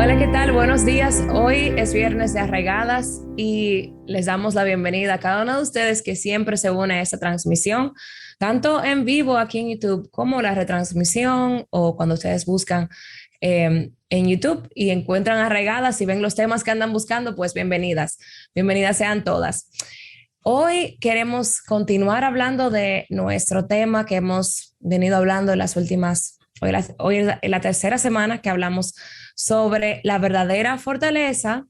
Hola, ¿qué tal? Buenos días. Hoy es viernes de Arraigadas y les damos la bienvenida a cada uno de ustedes que siempre se une a esta transmisión, tanto en vivo aquí en YouTube como la retransmisión o cuando ustedes buscan en YouTube y encuentran Arraigadas y ven los temas que andan buscando, pues bienvenidas. Bienvenidas sean todas. Hoy queremos continuar hablando de nuestro tema que hemos venido hablando en las últimas. Hoy es la tercera semana que hablamos sobre la verdadera fortaleza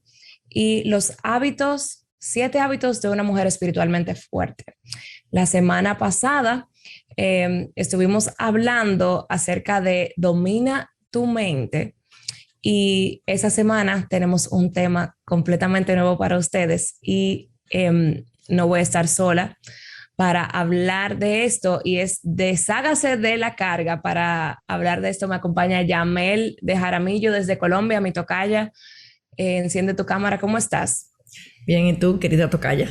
y los hábitos, 7 hábitos de una mujer espiritualmente fuerte. La semana pasada estuvimos hablando acerca de domina tu mente y esa semana tenemos un tema completamente nuevo para ustedes y no voy a estar sola para hablar de esto y es deshágase de la carga. Para hablar de esto me acompaña Yamel de Jaramillo desde Colombia, mi tocaya. Enciende tu cámara, ¿cómo estás? Bien, ¿y tú, querida tocaya?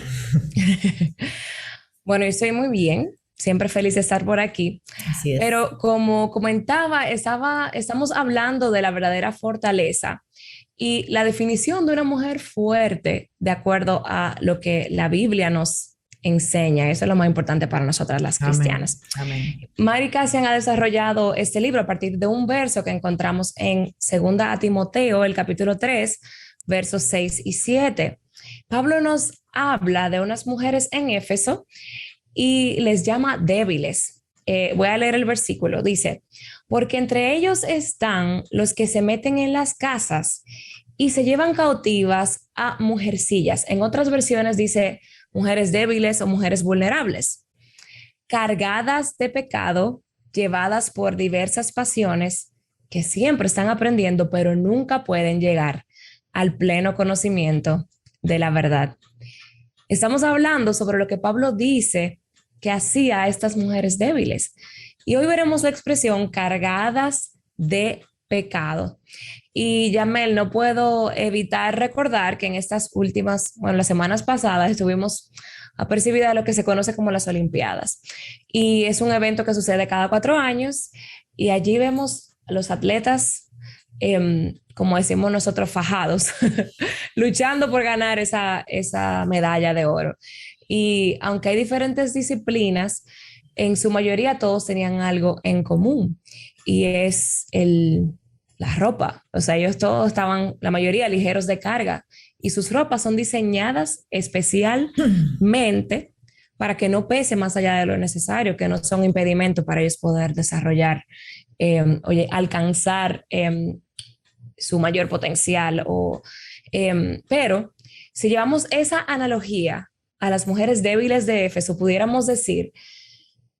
Bueno, yo estoy muy bien, siempre feliz de estar por aquí, Así es. pero como comentaba, estamos hablando de la verdadera fortaleza y la definición de una mujer fuerte de acuerdo a lo que la Biblia nos enseña. Eso es lo más importante para nosotras las Amén. cristianas. Amén. Mari Cassian ha desarrollado este libro a partir de un verso que encontramos en Segunda a Timoteo, el capítulo 3, versos 6 y 7. Pablo nos habla de unas mujeres en Éfeso y les llama débiles. Voy a leer el versículo. Dice, porque entre ellos están los que se meten en las casas y se llevan cautivas a mujercillas. En otras versiones dice mujeres débiles o mujeres vulnerables, cargadas de pecado, llevadas por diversas pasiones que siempre están aprendiendo, pero nunca pueden llegar al pleno conocimiento de la verdad. Estamos hablando sobre lo que Pablo dice que hacía a estas mujeres débiles. Y hoy veremos la expresión cargadas de pecado. Y Yamel, no puedo evitar recordar que en estas últimas, bueno, las semanas pasadas estuvimos apercibida de lo que se conoce como las Olimpiadas. Y es un evento que sucede cada 4 años y allí vemos a los atletas, como decimos nosotros, fajados, luchando por ganar esa medalla de oro. Y aunque hay diferentes disciplinas, en su mayoría todos tenían algo en común y es la ropa. O sea, ellos todos estaban, la mayoría, ligeros de carga y sus ropas son diseñadas especialmente para que no pese más allá de lo necesario, que no son un impedimento para ellos poder desarrollar, alcanzar su mayor potencial. Pero si llevamos esa analogía a las mujeres débiles de Éfeso, pudiéramos decir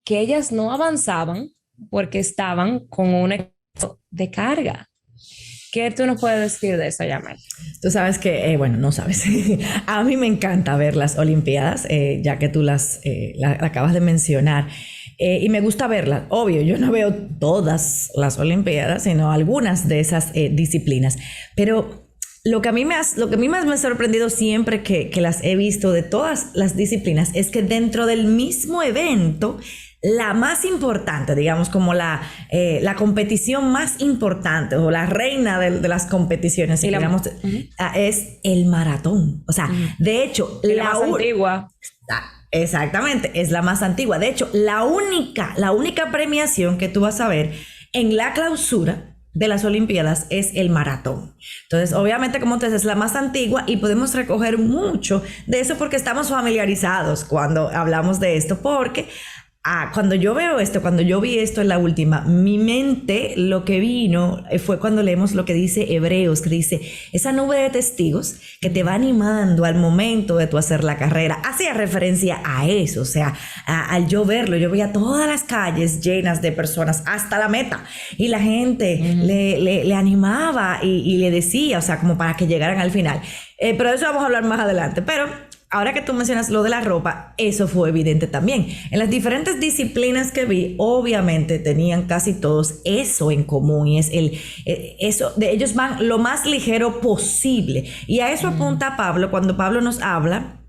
que ellas no avanzaban porque estaban con un exceso de carga. ¿Qué tú nos puedes decir de eso, Yamel? Tú sabes que, bueno, no sabes. A mí me encanta ver las Olimpiadas, ya que tú las acabas de mencionar. Y me gusta verlas. Obvio, yo no veo todas las Olimpiadas, sino algunas de esas disciplinas. Pero lo que a mí más me ha sorprendido siempre que las he visto de todas las disciplinas es que dentro del mismo evento, la más importante, digamos, como la competición más importante o la reina de las competiciones, si digamos, es el maratón. O sea, de hecho, la más antigua. Exactamente, es la más antigua. De hecho, la única premiación que tú vas a ver en la clausura de las Olimpiadas es el maratón. Entonces, obviamente, como te dices, es la más antigua y podemos recoger mucho de eso porque estamos familiarizados cuando hablamos de esto, porque cuando yo veo esto, cuando yo vi esto en la última, mi mente lo que vino fue cuando leemos lo que dice Hebreos, que dice, esa nube de testigos que te va animando al momento de tú hacer la carrera. Hacía referencia a eso, o sea, al yo verlo, yo veía todas las calles llenas de personas hasta la meta y la gente le animaba y le decía, o sea, como para que llegaran al final. Pero de eso vamos a hablar más adelante, pero ahora que tú mencionas lo de la ropa, eso fue evidente también. En las diferentes disciplinas que vi, obviamente tenían casi todos eso en común y es eso de ellos van lo más ligero posible. Y a eso apunta Pablo cuando Pablo nos habla.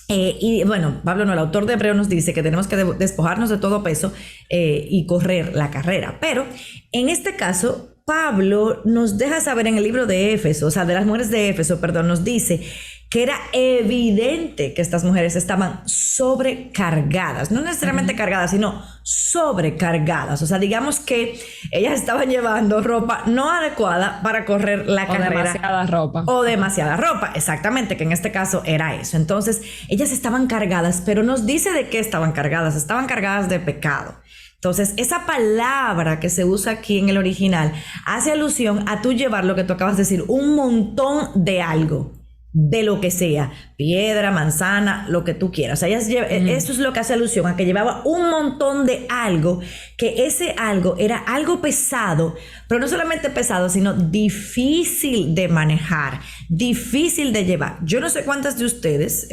Y bueno, Pablo no, el autor de Hebreos nos dice que tenemos que despojarnos de todo peso y correr la carrera. Pero en este caso, Pablo nos deja saber en el libro de Éfeso, o sea, de las mujeres de Éfeso, perdón, nos dice que era evidente que estas mujeres estaban sobrecargadas, no necesariamente cargadas, sino sobrecargadas. O sea, digamos que ellas estaban llevando ropa no adecuada para correr la carrera. O demasiada ropa. O demasiada ropa, exactamente, que en este caso era eso. Entonces, ellas estaban cargadas, pero nos dice de qué estaban cargadas de pecado. Entonces, esa palabra que se usa aquí en el original hace alusión a tú llevar lo que tú acabas de decir, un montón de algo, de lo que sea, piedra, manzana, lo que tú quieras. O sea, eso es lo que hace alusión a que llevaba un montón de algo, que ese algo era algo pesado, pero no solamente pesado, sino difícil de manejar, difícil de llevar. Yo no sé cuántas de ustedes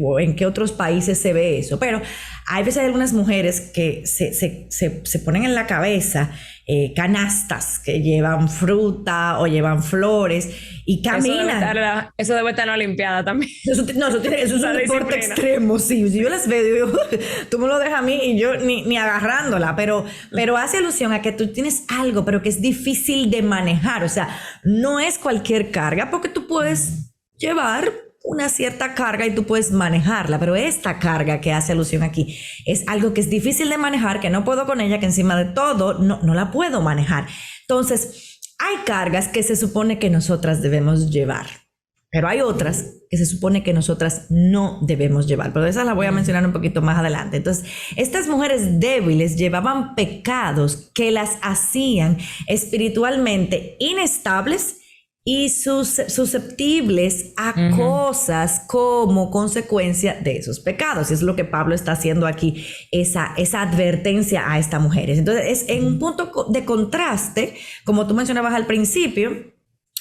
o en qué otros países se ve eso, pero hay veces algunas mujeres que se ponen en la cabeza canastas que llevan fruta o llevan flores y caminan. Eso debe estar en la Olimpiada también. Eso es un deporte extremo, sí. Si yo las veo, digo, tú me lo dejas a mí y yo ni agarrándola, pero hace alusión a que tú tienes algo, pero que es difícil de manejar. O sea, no es cualquier carga, porque tú puedes llevar una cierta carga y tú puedes manejarla, pero esta carga que hace alusión aquí es algo que es difícil de manejar, que no puedo con ella, que encima de todo no la puedo manejar. Entonces, hay cargas que se supone que nosotras debemos llevar, pero hay otras que se supone que nosotras no debemos llevar, pero esas las voy a mencionar un poquito más adelante. Entonces, estas mujeres débiles llevaban pecados que las hacían espiritualmente inestables y susceptibles a cosas como consecuencia de esos pecados. Y es lo que Pablo está haciendo aquí, esa advertencia a estas mujeres. Entonces, es en un punto de contraste, como tú mencionabas al principio.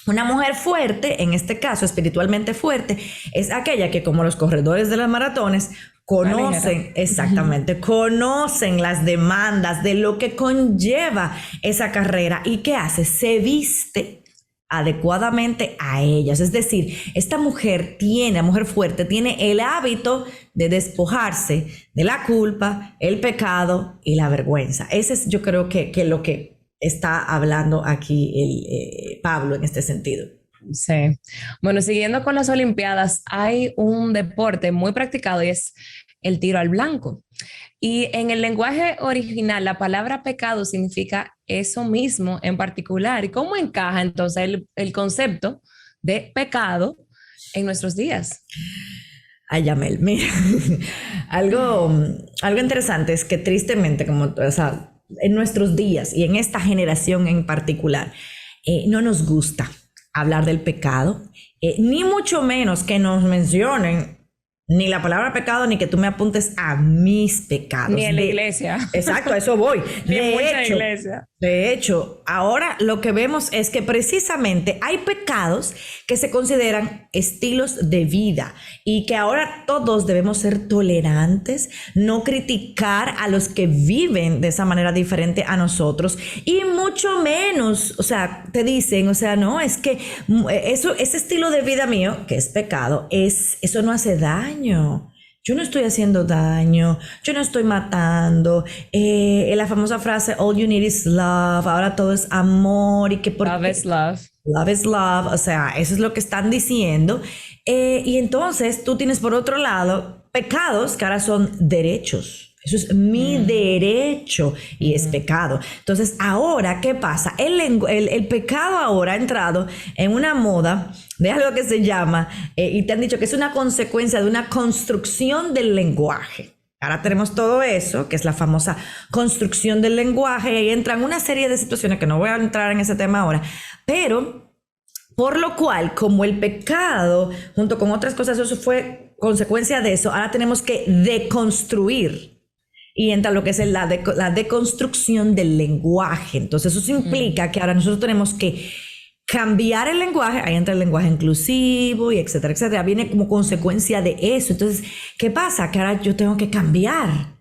Una mujer fuerte, en este caso espiritualmente fuerte, es aquella que, como los corredores de las maratones, conocen, exactamente, conocen las demandas de lo que conlleva esa carrera. ¿Y qué hace? Se viste adecuadamente a ellas. Es decir, esta mujer fuerte, tiene el hábito de despojarse de la culpa, el pecado y la vergüenza. Ese es, yo creo que lo que está hablando aquí Pablo en este sentido. Sí. Bueno, siguiendo con las Olimpiadas, hay un deporte muy practicado y es el tiro al blanco. Y en el lenguaje original, la palabra pecado significa eso mismo en particular. ¿Y cómo encaja entonces el concepto de pecado en nuestros días? Ay, Yamel, mira, algo interesante es que tristemente, en nuestros días y en esta generación en particular, no nos gusta hablar del pecado, ni mucho menos que nos mencionen ni la palabra pecado, ni que tú me apuntes a mis pecados. Ni en la iglesia. Exacto, a eso voy. Ni en mucha iglesia. De hecho, ahora lo que vemos es que precisamente hay pecados que se consideran estilos de vida y que ahora todos debemos ser tolerantes, no criticar a los que viven de esa manera diferente a nosotros y mucho menos, te dicen, no, es que ese estilo de vida mío, que es pecado, eso no hace daño. Yo no estoy haciendo daño, yo no estoy matando. La famosa frase, all you need is love, ahora todo es amor. Love is love. Love is love, eso es lo que están diciendo. Y entonces tú tienes por otro lado pecados que ahora son derechos. Eso es mi derecho y es pecado. Entonces, ahora, ¿qué pasa? El pecado ahora ha entrado en una moda de algo que se llama, y te han dicho que es una consecuencia de una construcción del lenguaje. Ahora tenemos todo eso, que es la famosa construcción del lenguaje, y ahí entran una serie de situaciones que no voy a entrar en ese tema ahora, pero por lo cual, como el pecado, junto con otras cosas, eso fue consecuencia de eso, ahora tenemos que deconstruir. Y entra lo que es la deconstrucción del lenguaje. Entonces eso implica que ahora nosotros tenemos que cambiar el lenguaje. Ahí entra el lenguaje inclusivo y etcétera, etcétera. Viene como consecuencia de eso. Entonces, ¿qué pasa? Que ahora yo tengo que cambiar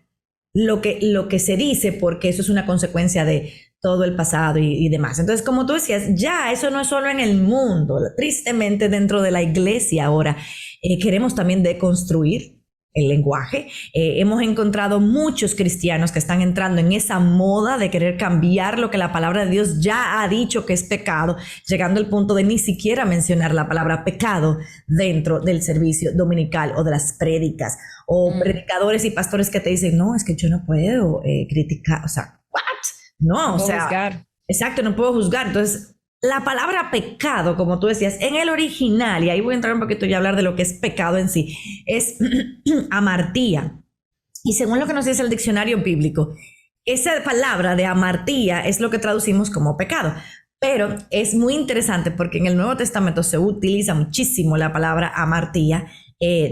lo que se dice porque eso es una consecuencia de todo el pasado y demás. Entonces, como tú decías, ya eso no es solo en el mundo. Tristemente, dentro de la iglesia ahora queremos también deconstruir el lenguaje. Hemos encontrado muchos cristianos que están entrando en esa moda de querer cambiar lo que la palabra de Dios ya ha dicho que es pecado, llegando al punto de ni siquiera mencionar la palabra pecado dentro del servicio dominical o de las prédicas, o predicadores y pastores que te dicen, no, es que yo no puedo criticar, o sea, ¿what? No, o sea, juzgar. Exacto, no puedo juzgar. Entonces, la palabra pecado, como tú decías, en el original, y ahí voy a entrar un poquito y a hablar de lo que es pecado en sí, es amartía. Y según lo que nos dice el diccionario bíblico, esa palabra de amartía es lo que traducimos como pecado. Pero es muy interesante porque en el Nuevo Testamento se utiliza muchísimo la palabra amartía,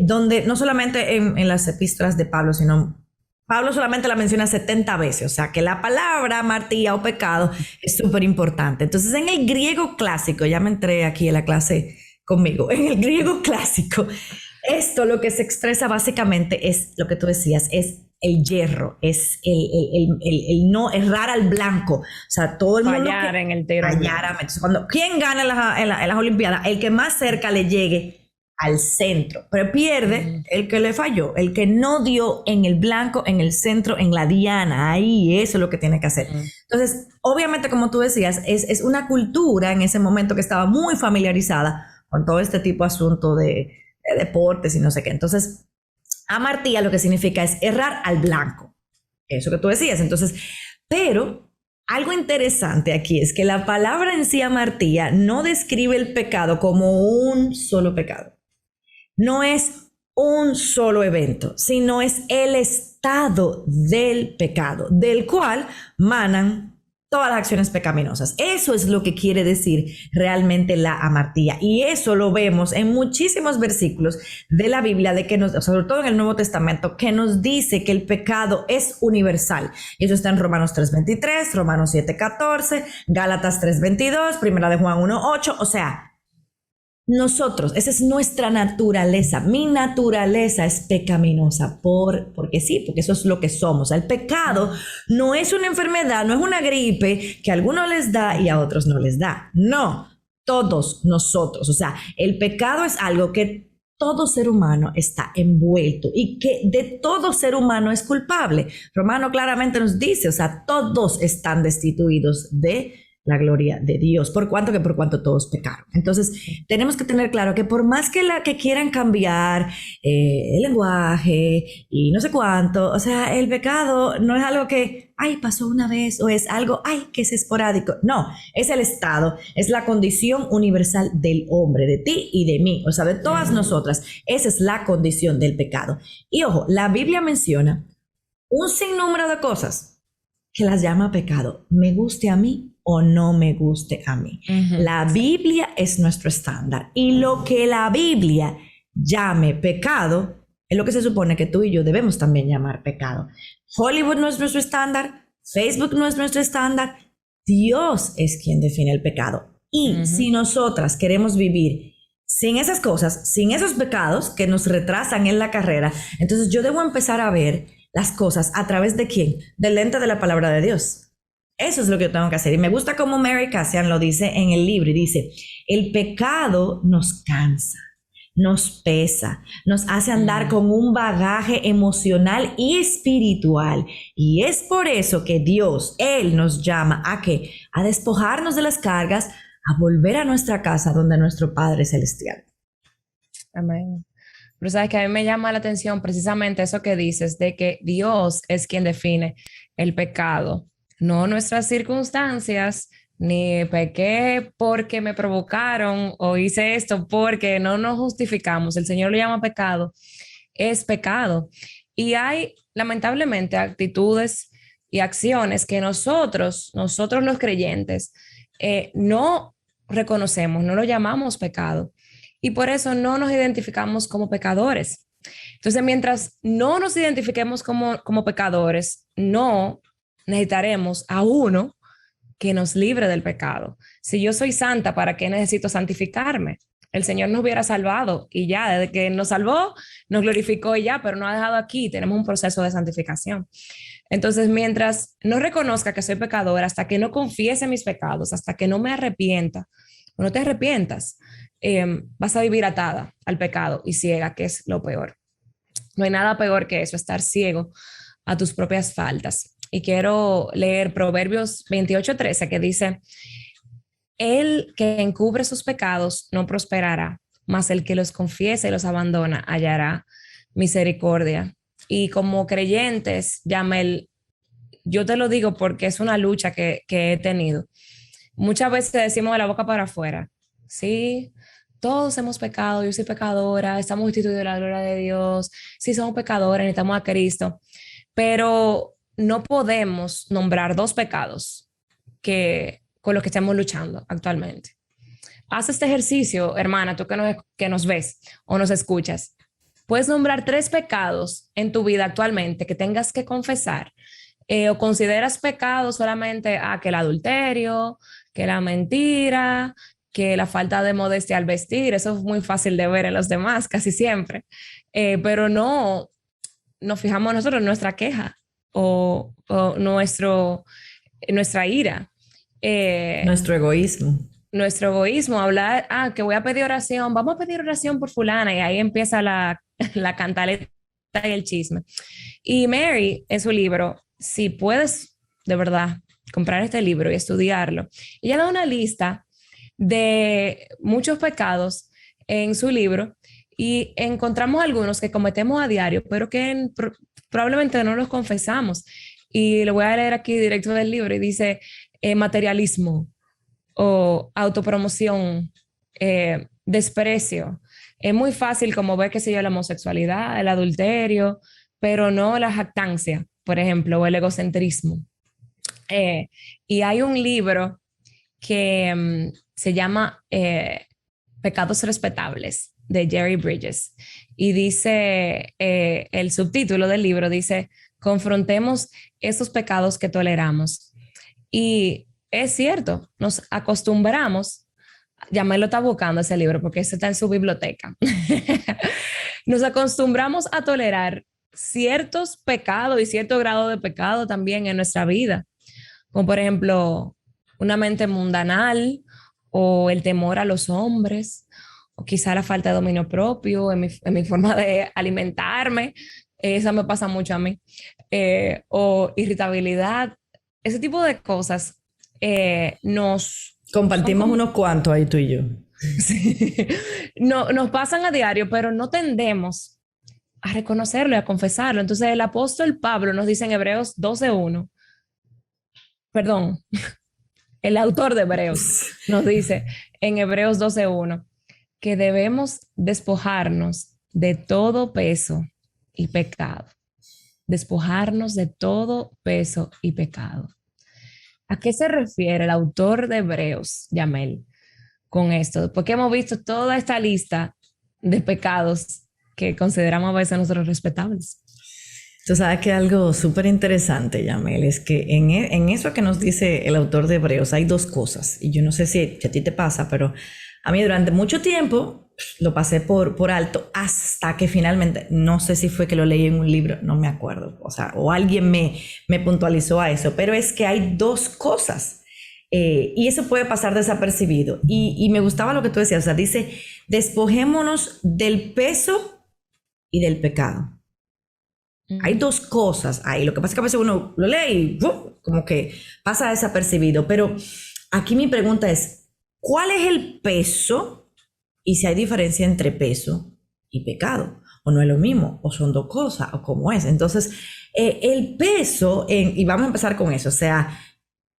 donde no solamente en las epístolas de Pablo, sino Pablo solamente la menciona 70 veces, o sea que la palabra amartía o pecado es súper importante. Entonces en el griego clásico, ya me entré aquí en la clase conmigo, en el griego clásico, esto lo que se expresa básicamente es lo que tú decías, es el yerro, es el no errar al blanco, o sea, todo el mundo fallar en el tiro. Entonces, ¿quién gana en las Olimpiadas? El que más cerca le llegue al centro, pero pierde el que le falló, el que no dio en el blanco, en el centro, en la diana, ahí eso es lo que tiene que hacer. Entonces, obviamente, como tú decías, es una cultura en ese momento que estaba muy familiarizada con todo este tipo de asunto de deportes y no sé qué. Entonces, amartía lo que significa es errar al blanco, eso que tú decías. Entonces, pero algo interesante aquí es que la palabra en sí, amartía, no describe el pecado como un solo pecado. No es un solo evento, sino es el estado del pecado, del cual manan todas las acciones pecaminosas. Eso es lo que quiere decir realmente la amartía. Y eso lo vemos en muchísimos versículos de la Biblia, sobre todo en el Nuevo Testamento, que nos dice que el pecado es universal. Y eso está en Romanos 3:23, Romanos 7:14, Gálatas 3:22, Primera de Juan 1:8, o sea, nosotros, esa es nuestra naturaleza. Mi naturaleza es pecaminosa porque sí, porque eso es lo que somos. El pecado no es una enfermedad, no es una gripe que a algunos les da y a otros no les da. No, todos nosotros. O sea, el pecado es algo que todo ser humano está envuelto y que de todo ser humano es culpable. Romano claramente nos dice, o sea, todos están destituidos de la gloria de Dios, por cuanto todos pecaron. Entonces, tenemos que tener claro que por más que quieran cambiar el lenguaje y no sé cuánto, o sea, el pecado no es algo que, pasó una vez, o es algo, que es esporádico. No, es el estado, es la condición universal del hombre, de ti y de mí, o sea, de todas nosotras. Esa es la condición del pecado. Y ojo, la Biblia menciona un sinnúmero de cosas que las llama pecado, me guste a mí o no me guste a mí. La Biblia es nuestro estándar y lo que la Biblia llame pecado es lo que se supone que tú y yo debemos también llamar pecado. Hollywood no es nuestro estándar, Facebook no es nuestro estándar, Dios es quien define el pecado. Y si nosotras queremos vivir sin esas cosas, sin esos pecados que nos retrasan en la carrera, entonces yo debo empezar a ver las cosas a través de ¿quién? Del lente de la palabra de Dios. Eso es lo que yo tengo que hacer. Y me gusta como Mary Cassian lo dice en el libro y dice, el pecado nos cansa, nos pesa, nos hace andar con un bagaje emocional y espiritual. Y es por eso que Dios, Él nos llama ¿a qué? A despojarnos de las cargas, a volver a nuestra casa donde nuestro Padre Celestial. Amén. Pero sabes que a mí me llama la atención precisamente eso que dices, de que Dios es quien define el pecado, no nuestras circunstancias, ni pequé porque me provocaron o hice esto porque no nos justificamos. El Señor lo llama pecado, es pecado. Y hay lamentablemente actitudes y acciones que nosotros los creyentes, no reconocemos, no lo llamamos pecado. Y por eso no nos identificamos como pecadores. Entonces, mientras no nos identifiquemos como pecadores, no necesitaremos a uno que nos libre del pecado. Si yo soy santa, ¿para qué necesito santificarme? El Señor nos hubiera salvado y ya, desde que nos salvó, nos glorificó y ya, pero nos ha dejado aquí, tenemos un proceso de santificación. Entonces, mientras no reconozca que soy pecadora, hasta que no confiese mis pecados, hasta que no me arrepienta, o no te arrepientas, vas a vivir atada al pecado y ciega, que es lo peor. No hay nada peor que eso, estar ciego a tus propias faltas. Y quiero leer Proverbios 28:13 que dice, el que encubre sus pecados no prosperará, mas el que los confiesa y los abandona hallará misericordia. Y como creyentes, Yamel, yo te lo digo porque es una lucha que he tenido. Muchas veces decimos de la boca para afuera, sí, todos hemos pecado, yo soy pecadora, estamos instituidos de la gloria de Dios, sí somos pecadores, necesitamos a Cristo, pero no podemos nombrar dos pecados con los que estamos luchando actualmente. Haz este ejercicio, hermana, tú que nos ves o nos escuchas. Puedes nombrar 3 pecados en tu vida actualmente que tengas que confesar, o consideras pecado solamente que el adulterio, que la mentira, que la falta de modestia al vestir. Eso es muy fácil de ver en los demás, casi siempre. Pero no nos fijamos nosotros en nuestra queja o nuestra ira. Nuestro egoísmo. Nuestro egoísmo, hablar, que voy a pedir oración, vamos a pedir oración por fulana, y ahí empieza la cantaleta y el chisme. Y Mary, en su libro, si puedes de verdad comprar este libro y estudiarlo, ella da una lista de muchos pecados en su libro y encontramos algunos que cometemos a diario, pero que probablemente no los confesamos. Y lo voy a leer aquí directo del libro y dice materialismo o autopromoción, desprecio. Es muy fácil como ver, qué sé yo, la homosexualidad, el adulterio, pero no la jactancia, por ejemplo, o el egocentrismo. Y hay un libro que se llama Pecados Respetables, de Jerry Bridges. Y dice, el subtítulo del libro dice, confrontemos esos pecados que toleramos. Y es cierto, nos acostumbramos, ya me lo está buscando ese libro porque ese está en su biblioteca, nos acostumbramos a tolerar ciertos pecados y cierto grado de pecado también en nuestra vida, como por ejemplo una mente mundanal o el temor a los hombres o quizá la falta de dominio propio en mi forma de alimentarme, esa me pasa mucho a mí, o irritabilidad, ese tipo de cosas nos... Compartimos unos cuantos ahí tú y yo. Sí. No, nos pasan a diario, pero no tendemos a reconocerlo y a confesarlo. Entonces el apóstol Pablo nos dice en Hebreos 12:1, perdón, el autor de Hebreos nos dice en Hebreos 12:1 que debemos despojarnos de todo peso y pecado. Despojarnos de todo peso y pecado. ¿A qué se refiere el autor de Hebreos, Yamel, con esto? Porque hemos visto toda esta lista de pecados que consideramos a veces nosotros respetables. Tú sabes que algo súper interesante, Yamel, es que en eso que nos dice el autor de Hebreos hay 2 cosas. Y yo no sé si a ti te pasa, pero a mí durante mucho tiempo lo pasé por alto hasta que finalmente, no sé si fue que lo leí en un libro, no me acuerdo, o alguien me puntualizó a eso, pero es que hay 2 cosas y eso puede pasar desapercibido. Y me gustaba lo que tú decías, o sea, dice, despojémonos del peso y del pecado. Hay 2 cosas ahí, lo que pasa es que a veces uno lo lee y como que pasa desapercibido, pero aquí mi pregunta es, ¿cuál es el peso? Y si hay diferencia entre peso y pecado, o no es lo mismo, o son 2 cosas, o cómo es. Entonces, el peso, y vamos a empezar con eso, o sea,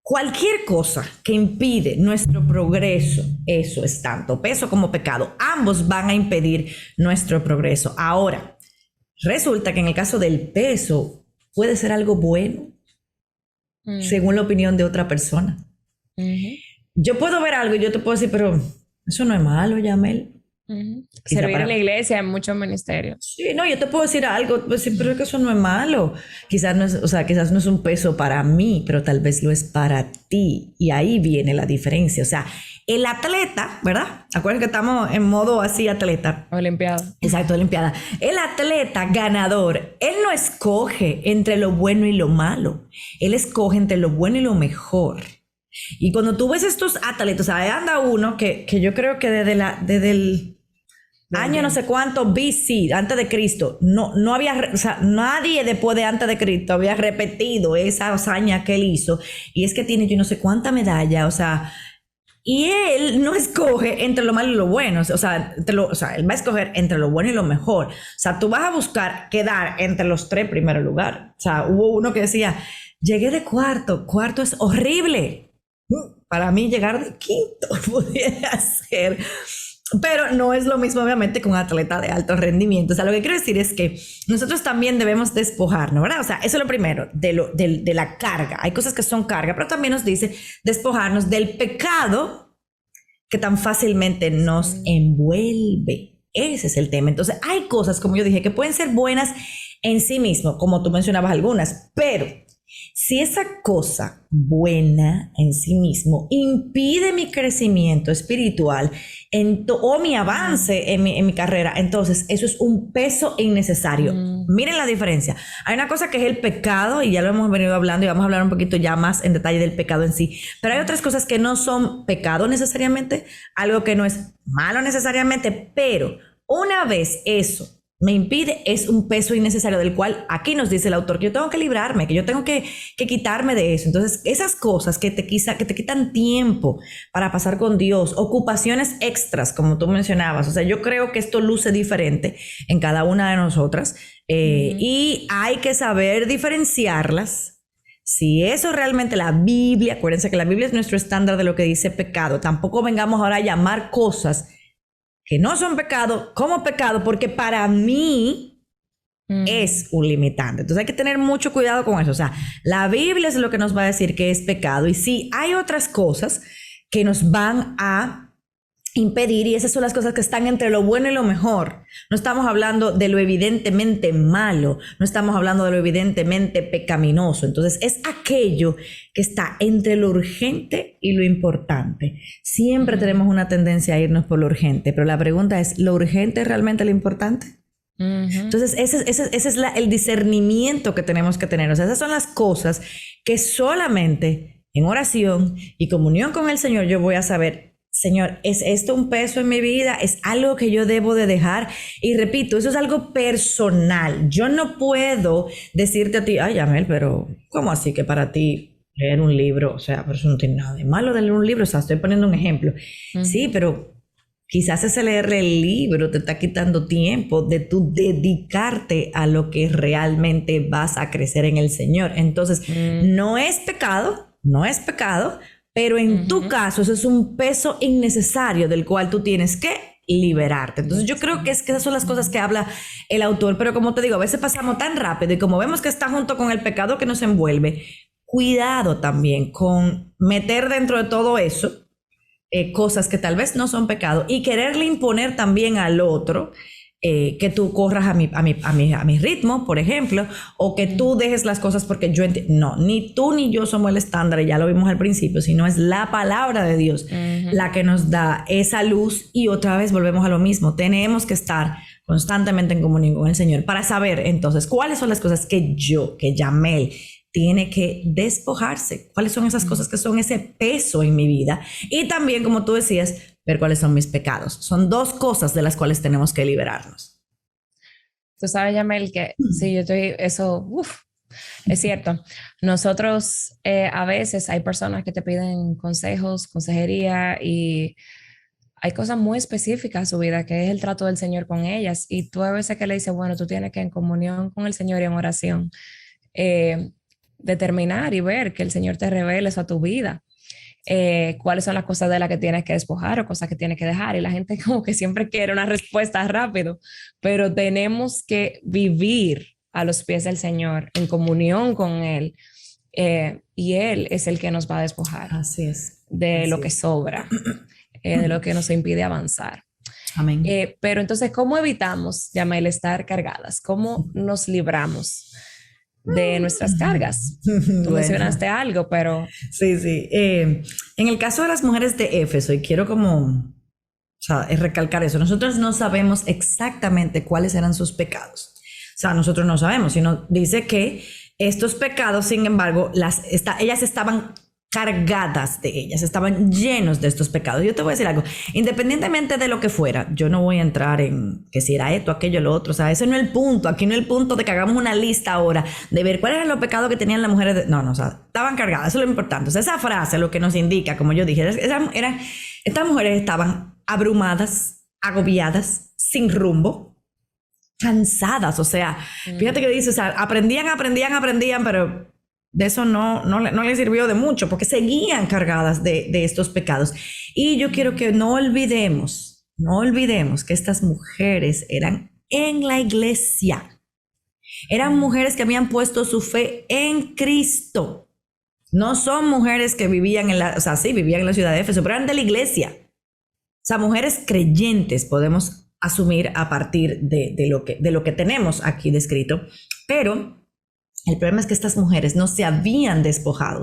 cualquier cosa que impide nuestro progreso, eso es tanto peso como pecado, ambos van a impedir nuestro progreso. Ahora, resulta que en el caso del peso, puede ser algo bueno, según la opinión de otra persona. Yo puedo ver algo y yo te puedo decir, pero... eso no es malo, Yamel. Servir en la iglesia en muchos ministerios. Sí, no, yo te puedo decir algo, pero es que eso no es malo. Quizás no es, o sea, quizás no es un peso para mí, pero tal vez lo es para ti. Y ahí viene la diferencia. O sea, el atleta, ¿verdad? Acuérdense que estamos en modo así atleta. Olimpiada. Exacto, olimpiada. El atleta ganador, él no escoge entre lo bueno y lo malo. Él escoge entre lo bueno y lo mejor. Y cuando tú ves estos atletas, o sea, anda uno que yo creo que desde año no sé cuánto BC, antes de Cristo, no había, o sea, nadie después de antes de Cristo había repetido esa hazaña que él hizo. Y es que tiene yo no sé cuánta medalla, o sea, y él no escoge entre lo malo y lo bueno, o sea, él va a escoger entre lo bueno y lo mejor. O sea, tú vas a buscar quedar entre los 3 primeros lugares. O sea, hubo uno que decía, llegué de cuarto es horrible. Para mí llegar de quinto pudiera ser, pero no es lo mismo obviamente con un atleta de alto rendimiento. O sea, lo que quiero decir es que nosotros también debemos despojarnos, ¿verdad? O sea, eso es lo primero, de la carga. Hay cosas que son carga, pero también nos dice despojarnos del pecado que tan fácilmente nos envuelve. Ese es el tema. Entonces, hay cosas, como yo dije, que pueden ser buenas en sí mismo, como tú mencionabas algunas, pero si esa cosa buena en sí mismo impide mi crecimiento espiritual o mi avance en mi carrera, entonces eso es un peso innecesario. Miren la diferencia. Hay una cosa que es el pecado, y ya lo hemos venido hablando, y vamos a hablar un poquito ya más en detalle del pecado en sí, pero hay otras cosas que no son pecado necesariamente, algo que no es malo necesariamente, pero una vez eso me impide, es un peso innecesario del cual aquí nos dice el autor que yo tengo que librarme, que yo tengo que quitarme de eso. Entonces, esas cosas que te quitan tiempo para pasar con Dios, ocupaciones extras, como tú mencionabas. O sea, yo creo que esto luce diferente en cada una de nosotras y hay que saber diferenciarlas. Si eso realmente la Biblia, acuérdense que la Biblia es nuestro estándar de lo que dice pecado. Tampoco vengamos ahora a llamar cosas que no son pecado como pecado, porque para mí es un limitante. Entonces hay que tener mucho cuidado con eso. O sea, la Biblia es lo que nos va a decir que es pecado, y sí hay otras cosas que nos van a impedir, y esas son las cosas que están entre lo bueno y lo mejor. No estamos hablando de lo evidentemente malo, no estamos hablando de lo evidentemente pecaminoso. Entonces es aquello que está entre lo urgente y lo importante. Siempre tenemos una tendencia a irnos por lo urgente, pero la pregunta es, ¿lo urgente es realmente lo importante? Entonces ese es el discernimiento que tenemos que tener. O sea, esas son las cosas que solamente en oración y comunión con el Señor yo voy a saber, Señor, ¿es esto un peso en mi vida? ¿Es algo que yo debo de dejar? Y repito, eso es algo personal. Yo no puedo decirte a ti, ay, Yamel, pero ¿cómo así que para ti leer un libro? O sea, pero eso no tiene nada de malo de leer un libro. O sea, estoy poniendo un ejemplo. Sí, pero quizás ese leer el libro te está quitando tiempo de tú dedicarte a lo que realmente vas a crecer en el Señor. Entonces, no es pecado, pero en tu caso eso es un peso innecesario del cual tú tienes que liberarte. Entonces yo creo que esas son las cosas que habla el autor, pero como te digo, a veces pasamos tan rápido y como vemos que está junto con el pecado que nos envuelve, cuidado también con meter dentro de todo eso cosas que tal vez no son pecado y quererle imponer también al otro que tú corras a mi ritmo, por ejemplo, o que tú dejes las cosas porque yo entiendo. No, ni tú ni yo somos el estándar, ya lo vimos al principio, sino es la palabra de Dios la que nos da esa luz. Y otra vez volvemos a lo mismo, tenemos que estar constantemente en comunión con el Señor para saber entonces cuáles son las cosas que Yamel tiene que despojarse, cuáles son esas cosas que son ese peso en mi vida, y también, como tú decías, ver cuáles son mis pecados. Son 2 cosas de las cuales tenemos que liberarnos. Tú sabes, Yamel, que sí, yo estoy, eso, es cierto. Nosotros a veces hay personas que te piden consejos, consejería, y hay cosas muy específicas en su vida, que es el trato del Señor con ellas, y tú a veces que le dices, bueno, tú tienes que en comunión con el Señor y en oración determinar y ver que el Señor te revele eso a tu vida. Cuáles son las cosas de las que tienes que despojar o cosas que tienes que dejar, y la gente como que siempre quiere una respuesta rápido, pero tenemos que vivir a los pies del Señor en comunión con Él, y Él es el que nos va a despojar. Así es. De Así lo que sobra, de lo que nos impide avanzar. Amén. Pero entonces, ¿cómo evitamos, Yamel, estar cargadas? ¿Cómo nos libramos de nuestras cargas? Tú mencionaste algo, pero... Sí. En el caso de las mujeres de Éfeso, y quiero como recalcar eso, nosotros no sabemos exactamente cuáles eran sus pecados. O sea, nosotros no sabemos, sino dice que estos pecados, sin embargo, ellas estaban cargadas de ellas, estaban llenos de estos pecados. Yo te voy a decir algo, independientemente de lo que fuera, yo no voy a entrar en que si era esto, aquello, lo otro, o sea, ese no es el punto, aquí no es el punto de que hagamos una lista ahora de ver cuáles eran los pecados que tenían las mujeres, no, o sea, estaban cargadas, eso es lo importante, o sea, esa frase lo que nos indica, como yo dije, estas mujeres estaban abrumadas, agobiadas, sin rumbo, cansadas, o sea, fíjate que dice, o sea, aprendían, pero de eso no les sirvió de mucho porque seguían cargadas de estos pecados. Y yo quiero que no olvidemos que estas mujeres eran en la iglesia. Eran mujeres que habían puesto su fe en Cristo. No son mujeres que vivían vivían en la ciudad de Éfeso, pero eran de la iglesia. O sea, mujeres creyentes podemos asumir a partir de lo que tenemos aquí descrito. Pero el problema es que estas mujeres no se habían despojado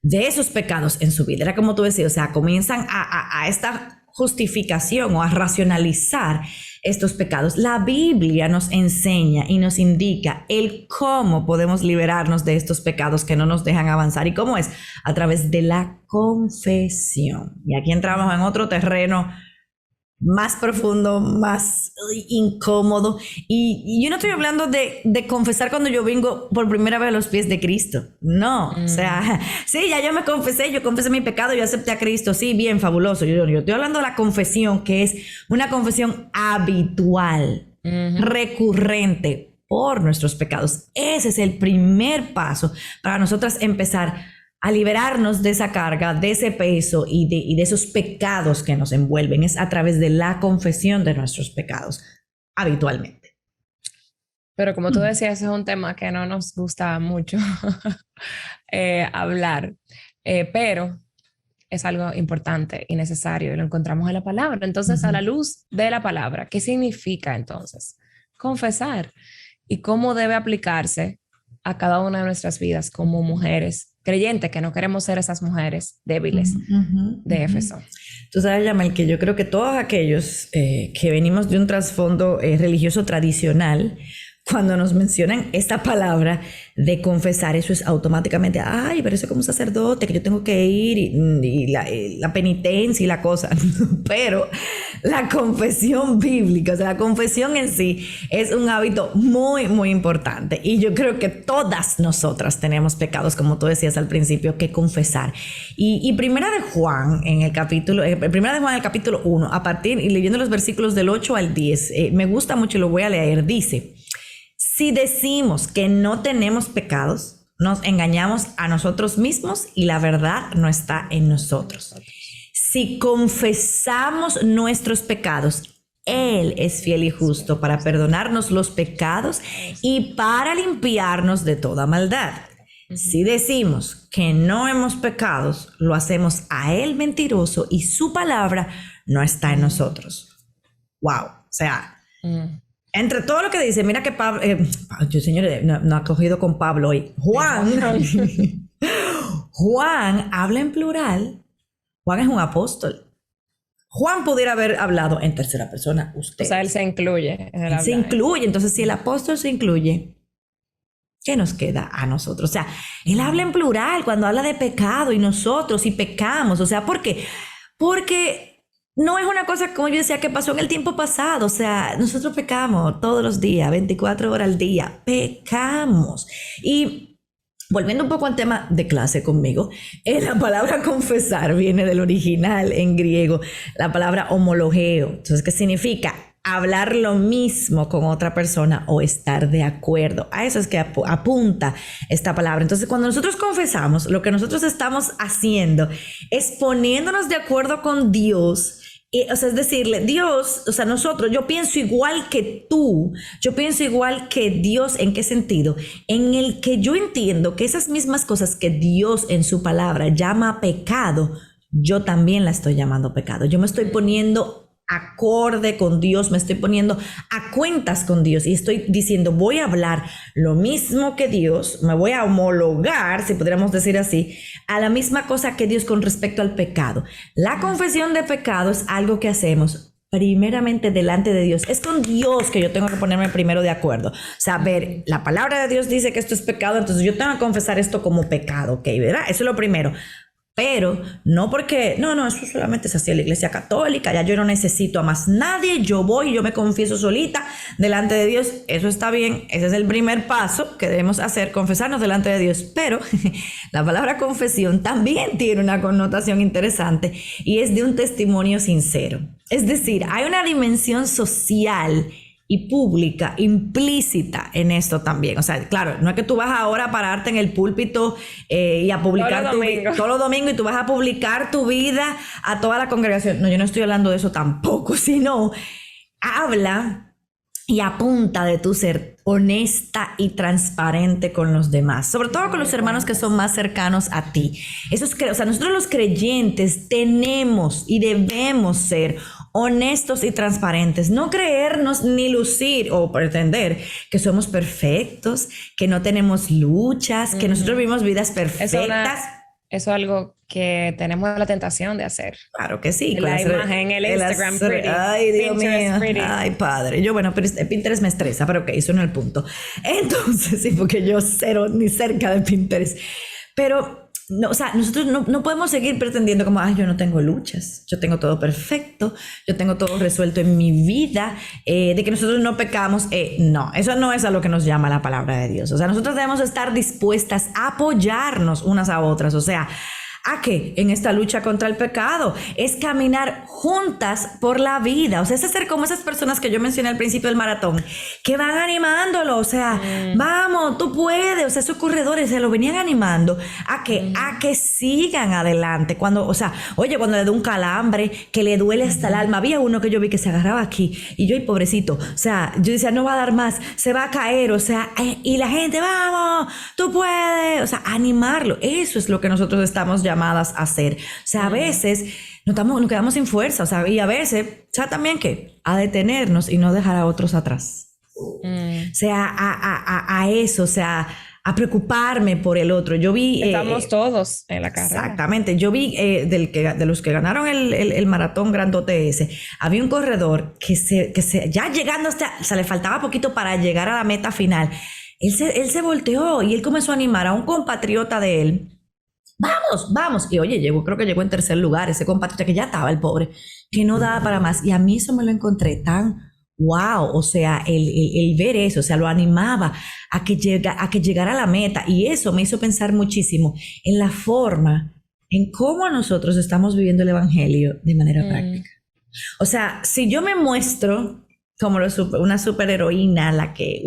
de esos pecados en su vida. Era como tú decías, o sea, comienzan a esta justificación o a racionalizar estos pecados. La Biblia nos enseña y nos indica el cómo podemos liberarnos de estos pecados que no nos dejan avanzar. ¿Y cómo es? A través de la confesión. Y aquí entramos en otro terreno más profundo, más incómodo. Y yo no estoy hablando de confesar cuando yo vengo por primera vez a los pies de Cristo. No, o sea, sí, ya yo me confesé, yo confesé mi pecado, yo acepté a Cristo. Sí, bien, fabuloso. Yo estoy hablando de la confesión, que es una confesión habitual, recurrente por nuestros pecados. Ese es el primer paso para nosotras empezar a liberarnos de esa carga, de ese peso y de esos pecados que nos envuelven. Es a través de la confesión de nuestros pecados, habitualmente. Pero como tú decías, es un tema que no nos gusta mucho hablar, pero es algo importante y necesario y lo encontramos en la palabra. Entonces, a la luz de la palabra, ¿qué significa entonces confesar? ¿Y cómo debe aplicarse a cada una de nuestras vidas como mujeres creyentes, que no queremos ser esas mujeres débiles de Éfeso? Tú sabes, Yamel, que yo creo que todos aquellos que venimos de un trasfondo religioso tradicional, cuando nos mencionan esta palabra de confesar, eso es automáticamente, ay, pero eso es como un sacerdote, que yo tengo que ir y la penitencia y la cosa. Pero la confesión bíblica, o sea, la confesión en sí es un hábito muy, muy importante. Y yo creo que todas nosotras tenemos pecados, como tú decías al principio, que confesar. Y Primera de Juan, en el capítulo 1, a partir, y leyendo los versículos del 8 al 10, me gusta mucho y lo voy a leer, dice: si decimos que no tenemos pecados, nos engañamos a nosotros mismos y la verdad no está en nosotros. Si confesamos nuestros pecados, Él es fiel y justo para perdonarnos los pecados y para limpiarnos de toda maldad. Si decimos que no hemos pecado, lo hacemos a Él mentiroso y su palabra no está en nosotros. Wow, o sea... Entre todo lo que dice, mira que Pablo, señores, no ha cogido con Pablo hoy. Juan habla en plural. Juan es un apóstol. Juan pudiera haber hablado en tercera persona, usted. O sea, él se incluye. Él se incluye. Entonces, si el apóstol se incluye, ¿qué nos queda a nosotros? O sea, él habla en plural cuando habla de pecado y nosotros y pecamos. O sea, ¿por qué? Porque no es una cosa, como yo decía, que pasó en el tiempo pasado. O sea, nosotros pecamos todos los días, 24 horas al día. Pecamos. Y volviendo un poco al tema de clase conmigo, la palabra confesar viene del original en griego, la palabra homologeo. Entonces, ¿qué significa? Hablar lo mismo con otra persona o estar de acuerdo. A eso es que apunta esta palabra. Entonces, cuando nosotros confesamos, lo que nosotros estamos haciendo es poniéndonos de acuerdo con Dios. O sea, es decirle, Dios, o sea, nosotros, yo pienso igual que tú, yo pienso igual que Dios. ¿En qué sentido? En el que yo entiendo que esas mismas cosas que Dios en su palabra llama pecado, yo también la estoy llamando pecado. Yo me estoy poniendo acorde con Dios, me estoy poniendo a cuentas con Dios y estoy diciendo, voy a hablar lo mismo que Dios, me voy a homologar, si podríamos decir así, a la misma cosa que Dios con respecto al pecado. La confesión de pecado es algo que hacemos primeramente delante de Dios. Es con Dios que yo tengo que ponerme primero de acuerdo. O sea, ver, la palabra de Dios dice que esto es pecado, entonces yo tengo que confesar esto como pecado, ¿ok? ¿Verdad? Eso es lo primero. Pero no porque, no, eso solamente es así en la iglesia católica, ya yo no necesito a más nadie, yo voy, yo me confieso solita delante de Dios, eso está bien, ese es el primer paso que debemos hacer, confesarnos delante de Dios, pero la palabra confesión también tiene una connotación interesante y es de un testimonio sincero. Es decir, hay una dimensión social y pública implícita en esto también. O sea, claro, no es que tú vas ahora a pararte en el púlpito y a publicar todos los domingos y tú vas a publicar tu vida a toda la congregación. No, yo no estoy hablando de eso tampoco, sino habla y apunta de tu ser honesta y transparente con los demás, sobre todo con los hermanos que son más cercanos a ti. Eso es, o sea, nosotros los creyentes tenemos y debemos ser honestos y transparentes, no creernos ni lucir o pretender que somos perfectos, que no tenemos luchas, que nosotros vivimos vidas perfectas. Eso es algo que tenemos la tentación de hacer. Claro que sí. La imagen, el Instagram pretty. Ay, Dios Pinterest mío. pretty. Ay, padre. Yo, bueno, pero Pinterest me estresa, pero ok, eso no es el punto. Entonces, sí, porque yo cero ni cerca de Pinterest. Pero no, o sea, nosotros no podemos seguir pretendiendo como, yo no tengo luchas, yo tengo todo perfecto, yo tengo todo resuelto en mi vida, de que nosotros no pecamos. No, eso no es a lo que nos llama la palabra de Dios. O sea, nosotros debemos estar dispuestas a apoyarnos unas a otras. O sea, ¿a qué? En esta lucha contra el pecado. Es caminar juntas por la vida. O sea, es ser como esas personas que yo mencioné al principio del maratón, que van animándolo. O sea, vamos, tú puedes. O sea, esos corredores se lo venían animando a que, a que sigan adelante. Cuando, o sea, oye, cuando le da un calambre, que le duele hasta el alma. Había uno que yo vi que se agarraba aquí. Y yo, y pobrecito. O sea, yo decía, no va a dar más, se va a caer. O sea, y la gente, vamos, tú puedes. O sea, animarlo. Eso es lo que nosotros estamos llamadas a hacer. O sea, a veces nos quedamos sin fuerza, o sea, y a veces, o sea, también que a detenernos y no dejar a otros atrás. O sea, a eso, o sea, a preocuparme por el otro. Yo vi... Estamos todos en la carrera. Exactamente. Yo vi de los que ganaron el maratón grandote ese, había un corredor que ya llegando hasta, o sea, le faltaba poquito para llegar a la meta final. Él se volteó y él comenzó a animar a un compatriota de él. Vamos. Y oye, creo que llegó en tercer lugar, ese compatriota que ya estaba el pobre, que no daba para más. Y a mí eso me lo encontré tan wow. O sea, el ver eso, o sea, lo animaba a que llegara a la meta. Y eso me hizo pensar muchísimo en la forma, en cómo nosotros estamos viviendo el evangelio de manera práctica. O sea, si yo me muestro como una superheroína, la que,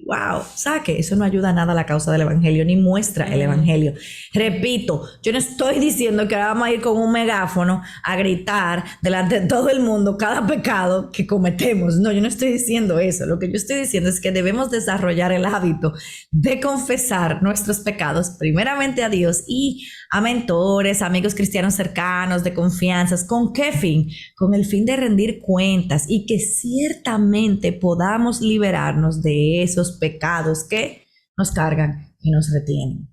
wow, saque, eso no ayuda nada a la causa del evangelio, ni muestra el evangelio. Repito, yo no estoy diciendo que vamos a ir con un megáfono a gritar delante de todo el mundo cada pecado que cometemos. No, yo no estoy diciendo eso. Lo que yo estoy diciendo es que debemos desarrollar el hábito de confesar nuestros pecados primeramente a Dios y a mentores, amigos cristianos cercanos, de confianzas. ¿Con qué fin? Con el fin de rendir cuentas y que ciertamente podamos liberarnos de esos pecados que nos cargan y nos retienen.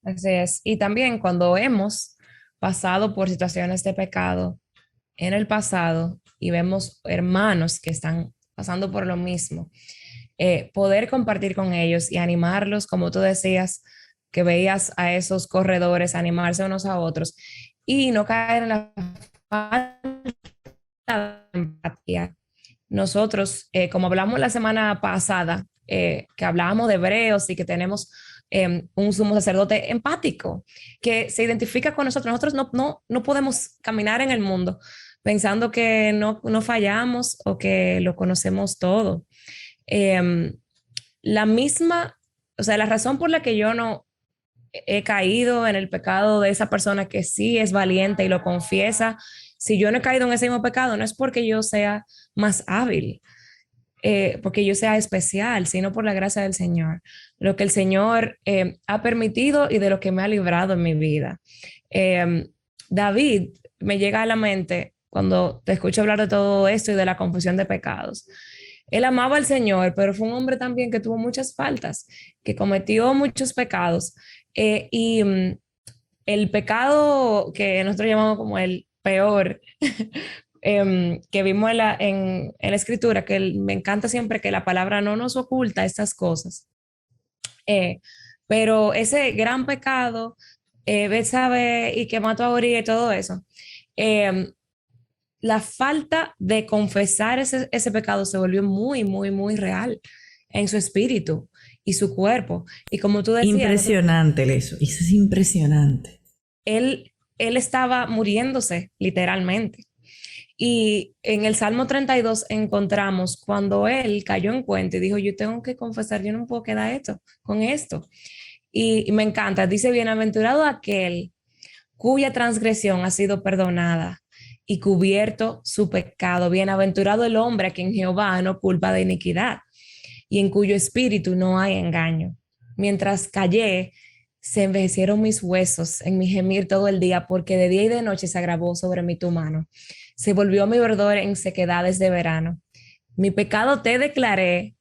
Así es. Y también cuando hemos pasado por situaciones de pecado en el pasado y vemos hermanos que están pasando por lo mismo, poder compartir con ellos y animarlos, como tú decías, que veías a esos corredores animarse unos a otros y no caer en la falta de empatía. Nosotros, como hablamos la semana pasada, que hablábamos de hebreos y que tenemos un sumo sacerdote empático que se identifica con nosotros. Nosotros no podemos caminar en el mundo pensando que no fallamos o que lo conocemos todo. La razón por la que yo no he caído en el pecado de esa persona que sí es valiente y lo confiesa, si yo no he caído en ese mismo pecado, no es porque yo sea más hábil, porque yo sea especial, sino por la gracia del Señor, lo que el Señor ha permitido y de lo que me ha librado en mi vida. David me llega a la mente cuando te escucho hablar de todo esto y de la confesión de pecados. Él amaba al Señor, pero fue un hombre también que tuvo muchas faltas, que cometió muchos pecados. El pecado que nosotros llamamos como el peor, que vimos en la escritura, que me encanta siempre que la palabra no nos oculta estas cosas. Pero ese gran pecado Betsabe y que mató a Uría y todo eso. Eh, la falta de confesar ese pecado se volvió muy, muy, muy real en su espíritu y su cuerpo. Y como tú decías, Impresionante eso es impresionante. él estaba muriéndose literalmente. Y en el Salmo 32 encontramos cuando él cayó en cuenta y dijo, yo tengo que confesar, yo no puedo quedar con esto. Y me encanta, dice, bienaventurado aquel cuya transgresión ha sido perdonada y cubierto su pecado. Bienaventurado el hombre a quien Jehová no culpa de iniquidad y en cuyo espíritu no hay engaño. Mientras callé, se envejecieron mis huesos en mi gemir todo el día, porque de día y de noche se agravó sobre mí tu mano. Se volvió mi verdor en sequedades de verano. Mi pecado te declaré,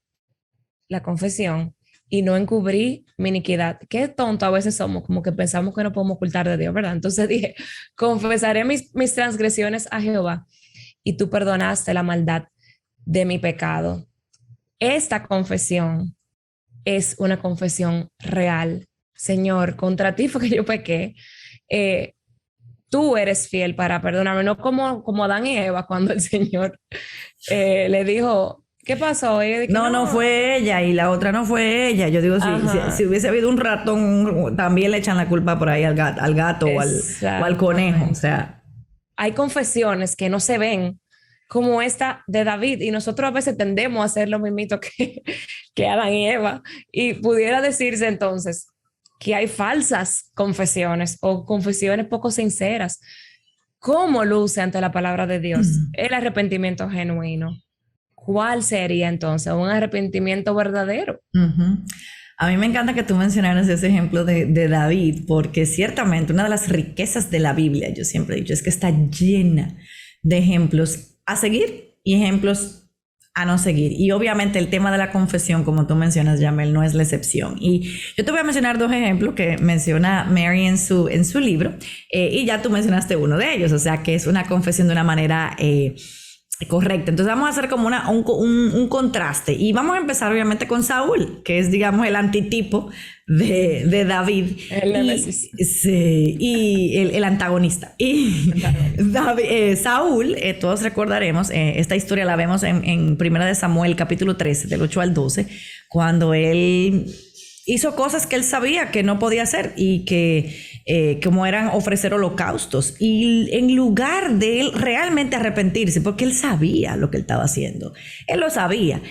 la confesión, y no encubrí mi iniquidad. Qué tonto a veces somos, como que pensamos que no podemos ocultar de Dios, ¿verdad? Entonces dije, confesaré mis transgresiones a Jehová, y tú perdonaste la maldad de mi pecado. Esta confesión es una confesión real. Señor, contra ti fue que yo pequé. Tú eres fiel para perdonarme, no como Adán y Eva cuando el Señor le dijo, ¿qué pasó? Y dije, No fue ella y la otra no fue ella. Yo digo, si hubiese habido un ratón, también le echan la culpa por ahí al gato o al conejo. O sea, hay confesiones que no se ven como esta de David y nosotros a veces tendemos a hacer lo mismito que Adán y Eva. Y pudiera decirse entonces que hay falsas confesiones o confesiones poco sinceras. ¿Cómo luce ante la palabra de Dios el arrepentimiento genuino? ¿Cuál sería entonces un arrepentimiento verdadero? A mí me encanta que tú mencionaras ese ejemplo de David, porque ciertamente una de las riquezas de la Biblia, yo siempre he dicho, es que está llena de ejemplos a seguir y ejemplos a no seguir. Y obviamente el tema de la confesión, como tú mencionas, Jamel, no es la excepción. Y yo te voy a mencionar dos ejemplos que menciona Mary en su libro, y ya tú mencionaste uno de ellos, o sea que es una confesión de una manera correcta. Entonces vamos a hacer como un contraste y vamos a empezar obviamente con Saúl, que es, digamos, el antitipo de David y el antagonista. Y David, Saúl, todos recordaremos, esta historia la vemos en Primera de Samuel capítulo 13 del 8 al 12, cuando él hizo cosas que él sabía que no podía hacer y que como eran ofrecer holocaustos, y en lugar de él realmente arrepentirse, porque él sabía lo que él estaba haciendo, él lo sabía,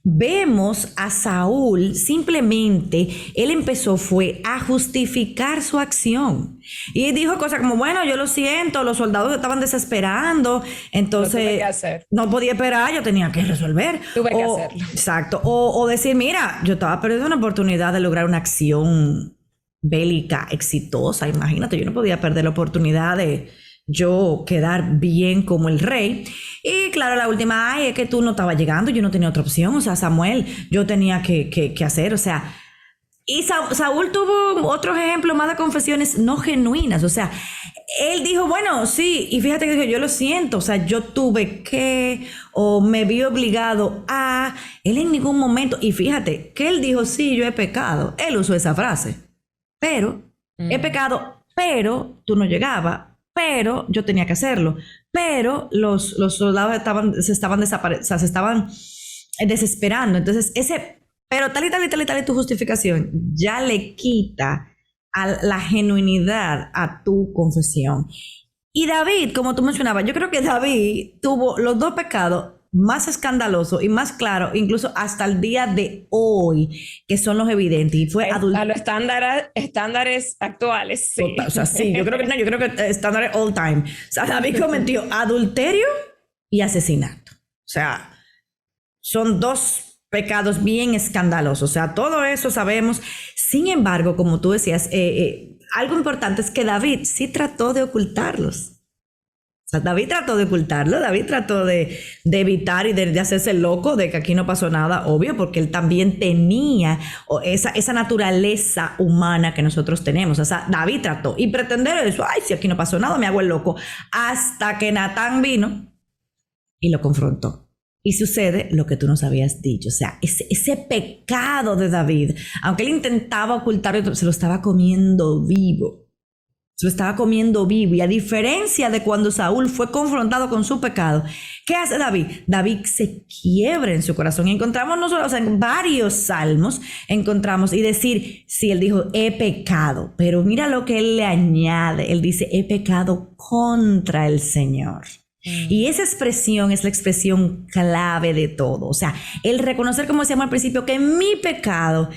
vemos a Saúl simplemente, él fue a justificar su acción y dijo cosas como, bueno, yo lo siento, los soldados estaban desesperando, entonces no podía esperar, yo tenía que resolver. Tuve que hacerlo. Exacto, o decir, mira, yo estaba perdiendo una oportunidad de lograr una acción bélica exitosa, imagínate, yo no podía perder la oportunidad de yo quedar bien como el rey. Y claro, la última, ay, es que tú no estabas llegando, yo no tenía otra opción, o sea, Samuel, yo tenía que hacer, o sea, y Saúl tuvo otros ejemplos más de confesiones no genuinas, o sea, él dijo, bueno, sí, y fíjate que dijo, yo lo siento, o sea, yo tuve que, o me vi obligado a, él en ningún momento, y fíjate que él dijo, sí, yo he pecado, él usó esa frase, pero he pecado, pero tú no llegabas, pero yo tenía que hacerlo, pero los soldados se estaban desesperando. Entonces pero tal y tu justificación ya le quita a la genuinidad a tu confesión. Y David, como tú mencionabas, yo creo que David tuvo los dos pecados más escandaloso y más claro, incluso hasta el día de hoy, que son los evidentes. Y fue a los estándares actuales, sí. O sea, sí, yo creo que estándares all time. O sea, David cometió adulterio y asesinato. O sea, son dos pecados bien escandalosos. O sea, todo eso sabemos. Sin embargo, como tú decías, algo importante es que David sí trató de ocultarlos. O sea, David trató de ocultarlo, David trató de evitar y de hacerse loco de que aquí no pasó nada, obvio, porque él también tenía esa naturaleza humana que nosotros tenemos. O sea, David trató y pretender eso, ay, si aquí no pasó nada, me hago el loco, hasta que Natán vino y lo confrontó. Y sucede lo que tú nos habías dicho, o sea, ese pecado de David, aunque él intentaba ocultarlo, se lo estaba comiendo vivo. Se lo estaba comiendo vivo. Y a diferencia de cuando Saúl fue confrontado con su pecado, ¿qué hace David? David se quiebra en su corazón. Y encontramos no solo, o sea, en varios salmos encontramos y decir, sí, él dijo, he pecado. Pero mira lo que él le añade. Él dice, he pecado contra el Señor. Y esa expresión es la expresión clave de todo. O sea, el reconocer, como decíamos al principio, que mi pecado,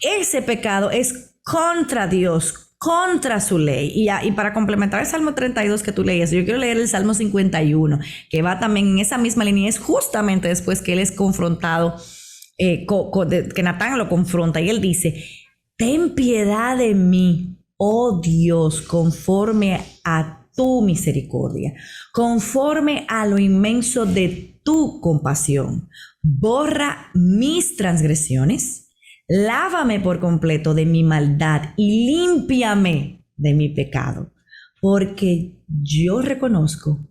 ese pecado es contra Dios, contra su ley. Y para complementar el Salmo 32 que tú leías, yo quiero leer el Salmo 51, que va también en esa misma línea. Es justamente después que él es confrontado, que Natán lo confronta, y él dice, ten piedad de mí, oh Dios, conforme a tu misericordia, conforme a lo inmenso de tu compasión. Borra mis transgresiones, lávame por completo de mi maldad y límpiame de mi pecado, porque yo reconozco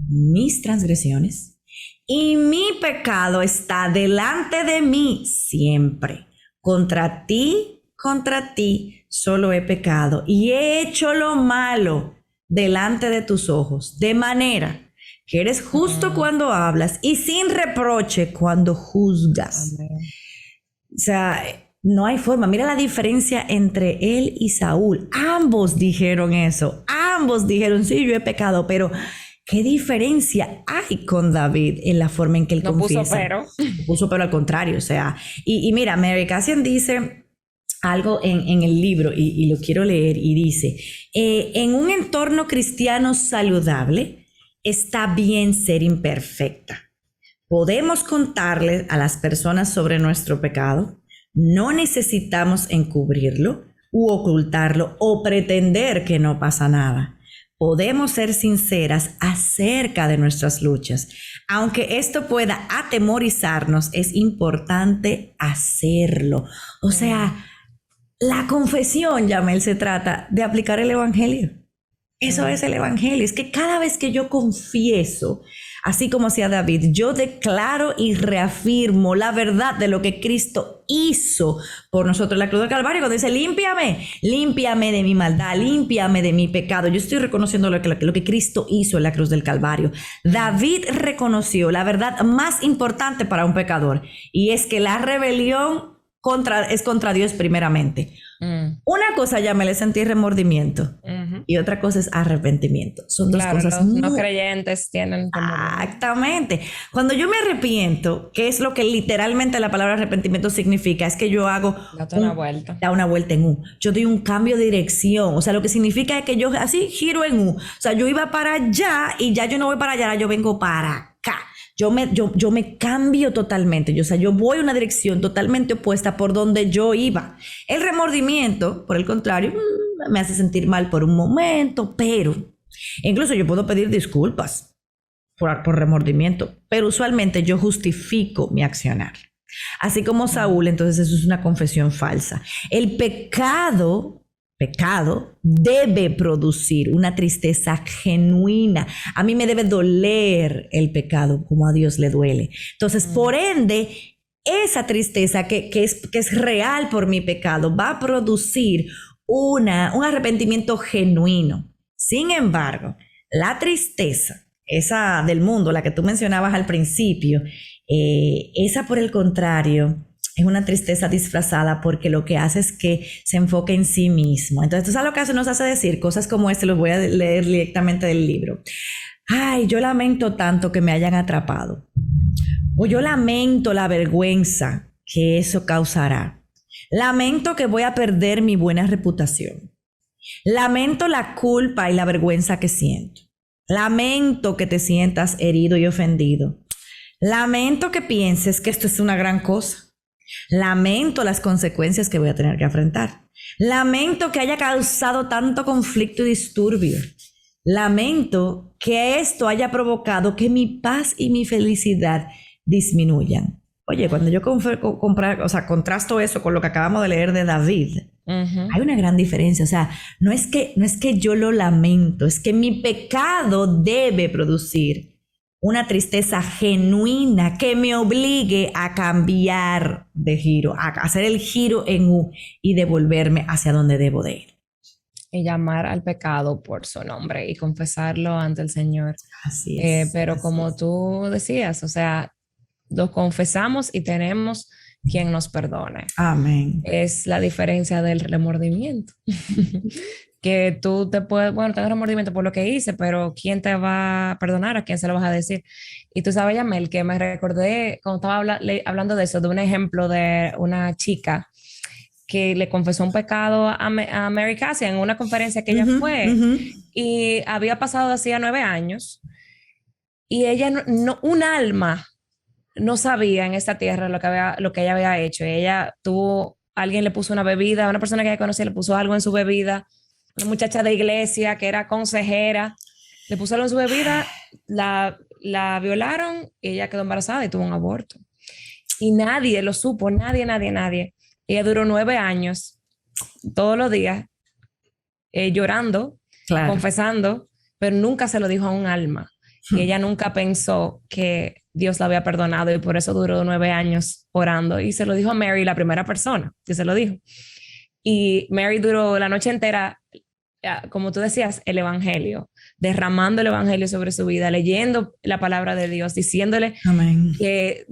mis transgresiones y mi pecado está delante de mí siempre. Contra ti solo he pecado y he hecho lo malo delante de tus ojos, de manera que eres justo cuando hablas y sin reproche cuando juzgas. O sea, no hay forma. Mira la diferencia entre él y Saúl. Ambos dijeron eso. Ambos dijeron, sí, yo he pecado, pero ¿qué diferencia hay con David en la forma en que él confiesa? Puso pero al contrario. O sea, y mira, Mary Cassian dice algo en el libro, y lo quiero leer, y dice, en un entorno cristiano saludable, está bien ser imperfecta. Podemos contarle a las personas sobre nuestro pecado, no necesitamos encubrirlo u ocultarlo o pretender que no pasa nada. Podemos ser sinceras acerca de nuestras luchas. Aunque esto pueda atemorizarnos, es importante hacerlo. O sea, la confesión, Yamel, se trata de aplicar el evangelio. Eso es el evangelio. Es que cada vez que yo confieso, así como hacía David, yo declaro y reafirmo la verdad de lo que Cristo hizo por nosotros en la cruz del Calvario. Cuando dice, límpiame de mi maldad, límpiame de mi pecado. Yo estoy reconociendo lo que Cristo hizo en la cruz del Calvario. David reconoció la verdad más importante para un pecador, y es que la rebelión es contra Dios primeramente. Una cosa ya me le sentí remordimiento y otra cosa es arrepentimiento. Son dos cosas los no creyentes tienen exactamente. Cuando yo me arrepiento, que es lo que literalmente la palabra arrepentimiento significa, es que yo hago da una vuelta en U. Yo doy un cambio de dirección. O sea, lo que significa es que yo así giro en U. O sea, yo iba para allá y ya yo no voy para allá, yo vengo para acá. Yo me cambio totalmente. O sea, yo voy a una dirección totalmente opuesta por donde yo iba. El remordimiento, por el contrario, me hace sentir mal por un momento, pero incluso yo puedo pedir disculpas por remordimiento, pero usualmente yo justifico mi accionar. Así como Saúl, entonces eso es una confesión falsa. El pecado debe producir una tristeza genuina. A mí me debe doler el pecado como a Dios le duele. Entonces, por ende, esa tristeza que es real por mi pecado va a producir un arrepentimiento genuino. Sin embargo, la tristeza, esa del mundo, la que tú mencionabas al principio, esa por el contrario, es una tristeza disfrazada porque lo que hace es que se enfoque en sí mismo. Entonces, ¿tú sabes lo que nos hace decir? Cosas como lo voy a leer directamente del libro. Ay, yo lamento tanto que me hayan atrapado. O yo lamento la vergüenza que eso causará. Lamento que voy a perder mi buena reputación. Lamento la culpa y la vergüenza que siento. Lamento que te sientas herido y ofendido. Lamento que pienses que esto es una gran cosa. Lamento las consecuencias que voy a tener que afrontar. Lamento que haya causado tanto conflicto y disturbio. Lamento que esto haya provocado que mi paz y mi felicidad disminuyan. Oye, cuando yo contrasto eso con lo que acabamos de leer de David, hay una gran diferencia. O sea, no es que yo lo lamento, es que mi pecado debe producir una tristeza genuina que me obligue a cambiar de giro, a hacer el giro en U y devolverme hacia donde debo de ir. y llamar al pecado por su nombre y confesarlo ante el Señor. Así es. Pero Así como es. tú decías, o sea, lo confesamos y tenemos quien nos perdone. Amén. Es la diferencia del remordimiento. Que tú te puedes, bueno, tengo remordimiento por lo que hice, pero ¿quién te va a perdonar? ¿A quién se lo vas a decir? Y tú sabes, Yamel, que me recordé cuando estaba hablando de eso, de un ejemplo de una chica que le confesó un pecado a Mary Cassie en una conferencia que ella Ujú, fue ujú. y había pasado hacía 9 años y ella un alma no sabía en esta tierra lo que ella había hecho. Ella tuvo, alguien le puso una bebida, una persona que ella conocía le puso algo en su bebida, una muchacha de iglesia que era consejera, le puso algo en su bebida, la violaron y ella quedó embarazada y tuvo un aborto. Y nadie lo supo, nadie. Ella duró 9 años, todos los días, llorando, Claro. confesando, pero nunca se lo dijo a un alma. Y ella nunca pensó que Dios la había perdonado y por eso duró 9 años orando. Y se lo dijo a Mary, la primera persona que se lo dijo. Y Mary duró la noche entera, como tú decías, el Evangelio, derramando el Evangelio sobre su vida, leyendo la palabra de Dios, diciéndole Amén. que,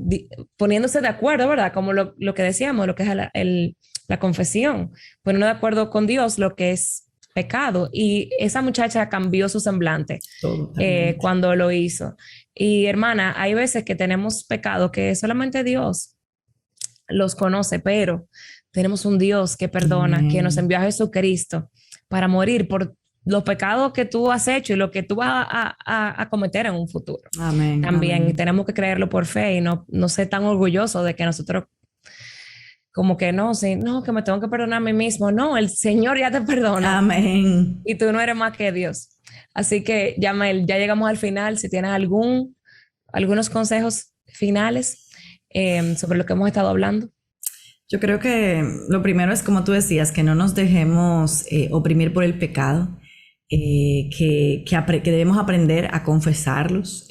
poniéndose de acuerdo, ¿verdad? Como lo que decíamos, lo que es la confesión, poniendo de acuerdo con Dios lo que es pecado. Y esa muchacha cambió su semblante Totalmente. cuando lo hizo. Y hermana, hay veces que tenemos pecado que solamente Dios los conoce, pero tenemos un Dios que perdona, que nos Amén. envió a Jesucristo para morir por los pecados que tú has hecho y lo que tú vas a cometer en un futuro. Amén. También, y Amén. tenemos que creerlo por fe y no ser tan orgulloso de que nosotros como que no, sí, no, que me tengo que perdonar a mí mismo. No, el Señor ya te perdonó Amén. y tú no eres más que Dios. Así que, Yamel, ya llegamos al final. Si tienes algunos consejos finales sobre lo que hemos estado hablando. Yo creo que lo primero es, como tú decías, que no nos dejemos oprimir por el pecado, que debemos aprender a confesarlos,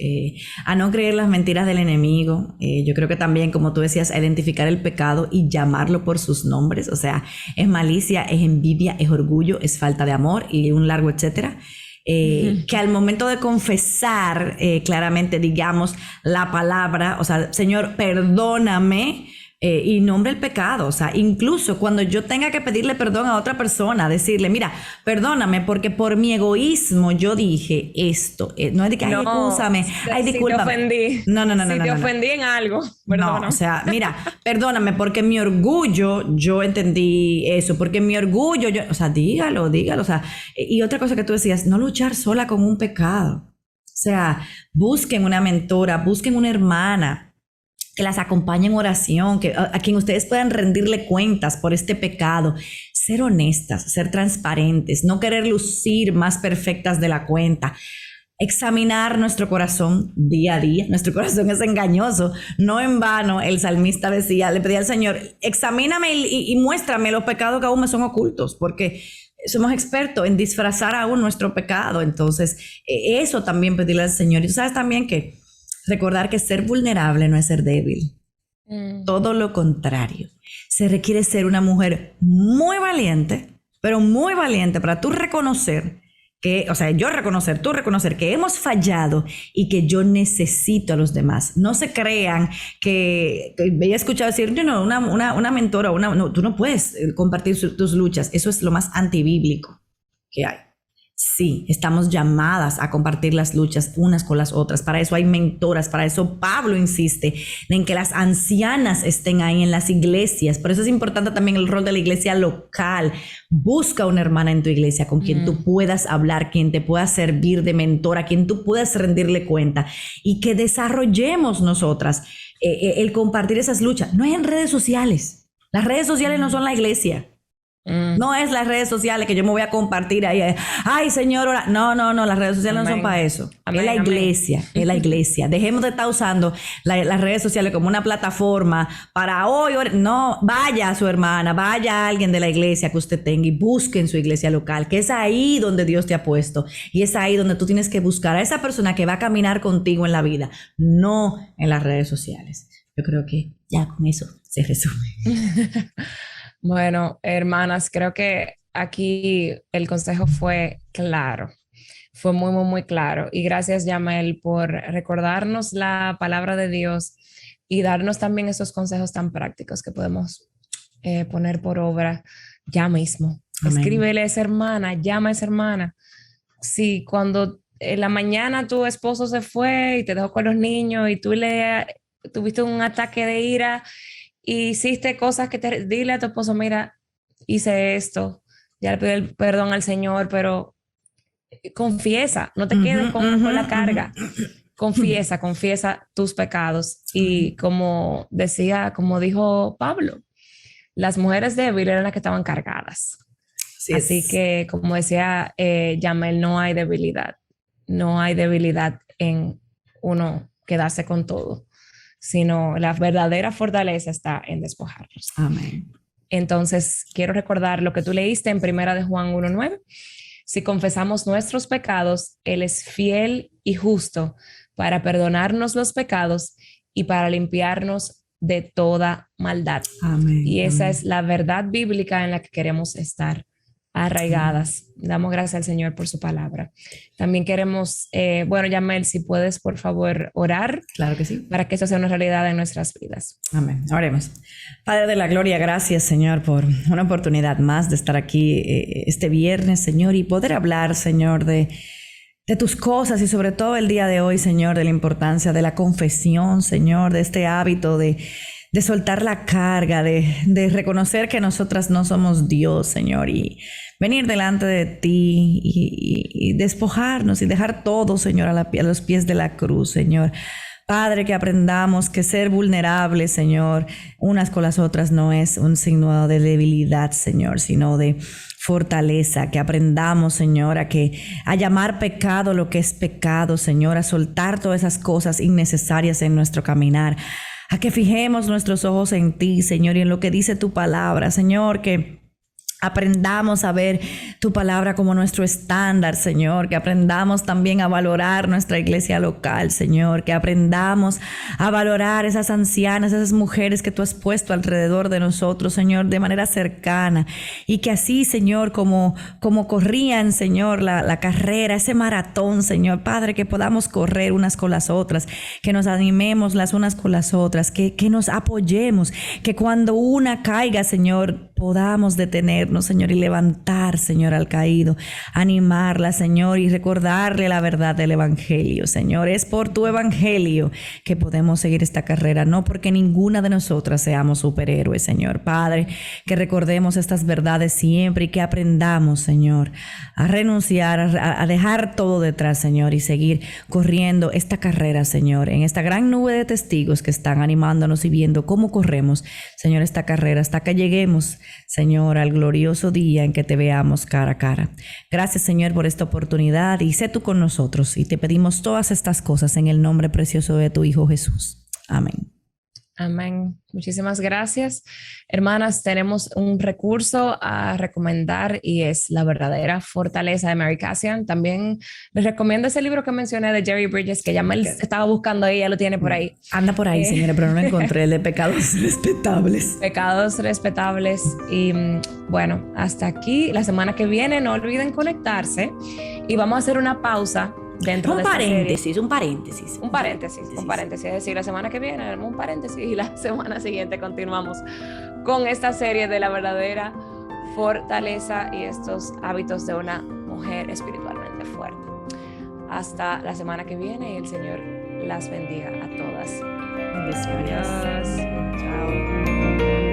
a no creer las mentiras del enemigo. Yo creo que también, como tú decías, a identificar el pecado y llamarlo por sus nombres. O sea, es malicia, es envidia, es orgullo, es falta de amor y un largo etcétera. Que al momento de confesar claramente digamos la palabra, o sea, Señor, perdóname, y nombre el pecado. O sea, incluso cuando yo tenga que pedirle perdón a otra persona, decirle, mira, perdóname porque por mi egoísmo yo dije esto. No es de que, ay, excúsame, ay, Si te discúlpame. ofendí, No, no, no, no, si no, te no, no. ofendí en algo, No, o perdóname. sea, mira, perdóname porque en mi orgullo yo entendí eso, porque en mi orgullo yo, o sea, dígalo, o sea, y otra cosa que tú decías, no luchar sola con un pecado. O sea, busquen una mentora, busquen una hermana que las acompañe en oración, a quien ustedes puedan rendirle cuentas por este pecado, ser honestas, ser transparentes, no querer lucir más perfectas de la cuenta. Examinar nuestro corazón día a día. Nuestro corazón es engañoso. No en vano el salmista decía, le pedía al Señor, examíname y muéstrame los pecados que aún me son ocultos, porque somos expertos en disfrazar aún nuestro pecado. Entonces, eso también pedirle al Señor. Y tú sabes también que recordar que ser vulnerable no es ser débil. Todo lo contrario. Se requiere ser una mujer muy valiente, pero muy valiente para tú reconocer que, o sea, tú reconocer que hemos fallado y que yo necesito a los demás. No se crean que he escuchado decir, no, una mentora, no, tú no puedes compartir tus luchas. Eso es lo más antibíblico que hay. Sí, estamos llamadas a compartir las luchas unas con las otras. Para eso hay mentoras, para eso Pablo insiste en que las ancianas estén ahí en las iglesias. Por eso es importante también el rol de la iglesia local. Busca una hermana en tu iglesia con quien tú puedas hablar, quien te pueda servir de mentora, quien tú puedas rendirle cuenta y que desarrollemos nosotras el compartir esas luchas. No es en redes sociales. Las redes sociales no son la iglesia. No es las redes sociales que yo me voy a compartir ahí. Ay, Señor, no, las redes sociales Amén. No son para eso. Amén, es la iglesia, amén. es la iglesia. Dejemos de estar usando las redes sociales como una plataforma para hoy. No, vaya a su hermana, vaya a alguien de la iglesia que usted tenga y busque en su iglesia local, que es ahí donde Dios te ha puesto. Y es ahí donde tú tienes que buscar a esa persona que va a caminar contigo en la vida, no en las redes sociales. Yo creo que ya con eso se resume. Bueno, hermanas, creo que aquí el consejo fue claro. Fue muy, muy, muy claro. Y gracias, Yamel, por recordarnos la palabra de Dios y darnos también esos consejos tan prácticos que podemos poner por obra ya mismo. Amén. Escríbele a esa hermana, llama a esa hermana. Si cuando en la mañana tu esposo se fue y te dejó con los niños y tú le tuviste un ataque de ira y hiciste cosas dile a tu esposo, mira, hice esto, ya le pedí perdón al Señor, pero confiesa, no te quedes con la carga. Confiesa tus pecados. Y como dijo Pablo, las mujeres débiles eran las que estaban cargadas. Así que, como decía Yamel, no hay debilidad. No hay debilidad en uno quedarse con todo, sino la verdadera fortaleza está en despojarnos. Amén. Entonces, quiero recordar lo que tú leíste en 1 de Juan 1:9. Si confesamos nuestros pecados, Él es fiel y justo para perdonarnos los pecados y para limpiarnos de toda maldad. Amén. Y esa Amén. es la verdad bíblica en la que queremos estar arraigadas. Damos gracias al Señor por su palabra. También queremos, Yamel, si puedes, por favor, orar. Claro que sí. Para que eso sea una realidad en nuestras vidas. Amén. Oremos. Padre de la gloria, gracias, Señor, por una oportunidad más de estar aquí este viernes, Señor, y poder hablar, Señor, de tus cosas y sobre todo el día de hoy, Señor, de la importancia de la confesión, Señor, de este hábito de soltar la carga, de reconocer que nosotras no somos Dios, Señor, y venir delante de ti y despojarnos y dejar todo, Señor, a los pies de la cruz, Señor. Padre, que aprendamos que ser vulnerables, Señor, unas con las otras no es un signo de debilidad, Señor, sino de fortaleza. Que aprendamos, Señor, a llamar pecado lo que es pecado, Señor, a soltar todas esas cosas innecesarias en nuestro caminar, a que fijemos nuestros ojos en ti, Señor, y en lo que dice tu palabra, Señor, que aprendamos a ver tu palabra como nuestro estándar, Señor, que aprendamos también a valorar nuestra iglesia local, Señor, que aprendamos a valorar esas ancianas, esas mujeres que tú has puesto alrededor de nosotros, Señor, de manera cercana, y que así, Señor, como corrían, Señor, la carrera, ese maratón, Señor, Padre, que podamos correr unas con las otras, que nos animemos las unas con las otras, que nos apoyemos, que cuando una caiga, Señor, podamos detenernos, Señor, y levantar, Señor, al caído, animarla, Señor, y recordarle la verdad del evangelio, Señor. Es por tu evangelio que podemos seguir esta carrera, no porque ninguna de nosotras seamos superhéroes, Señor. Padre, que recordemos estas verdades siempre y que aprendamos, Señor, a renunciar, a dejar todo detrás, Señor, y seguir corriendo esta carrera, Señor, en esta gran nube de testigos que están animándonos y viendo cómo corremos, Señor, esta carrera hasta que lleguemos, Señor, al glorioso día en que te veamos cara a cara. Gracias, Señor, por esta oportunidad y sé tú con nosotros y te pedimos todas estas cosas en el nombre precioso de tu Hijo Jesús. Amén. Amén. Muchísimas gracias. Hermanas, tenemos un recurso a recomendar y es La verdadera fortaleza de Mary Cassian. También les recomiendo ese libro que mencioné de Jerry Bridges, que ya me estaba buscando ahí, ya lo tiene por ahí. Anda por ahí, señora, pero no lo encontré, el de Pecados Respetables. Pecados Respetables. Y bueno, hasta aquí. La semana que viene no olviden conectarse y vamos a hacer una pausa. Un paréntesis. Un paréntesis. Es decir, la semana que viene un paréntesis y la semana siguiente continuamos con esta serie de la verdadera fortaleza y estos hábitos de una mujer espiritualmente fuerte. Hasta la semana que viene y el Señor las bendiga a todas. Bendiciones. Adiós. Chao.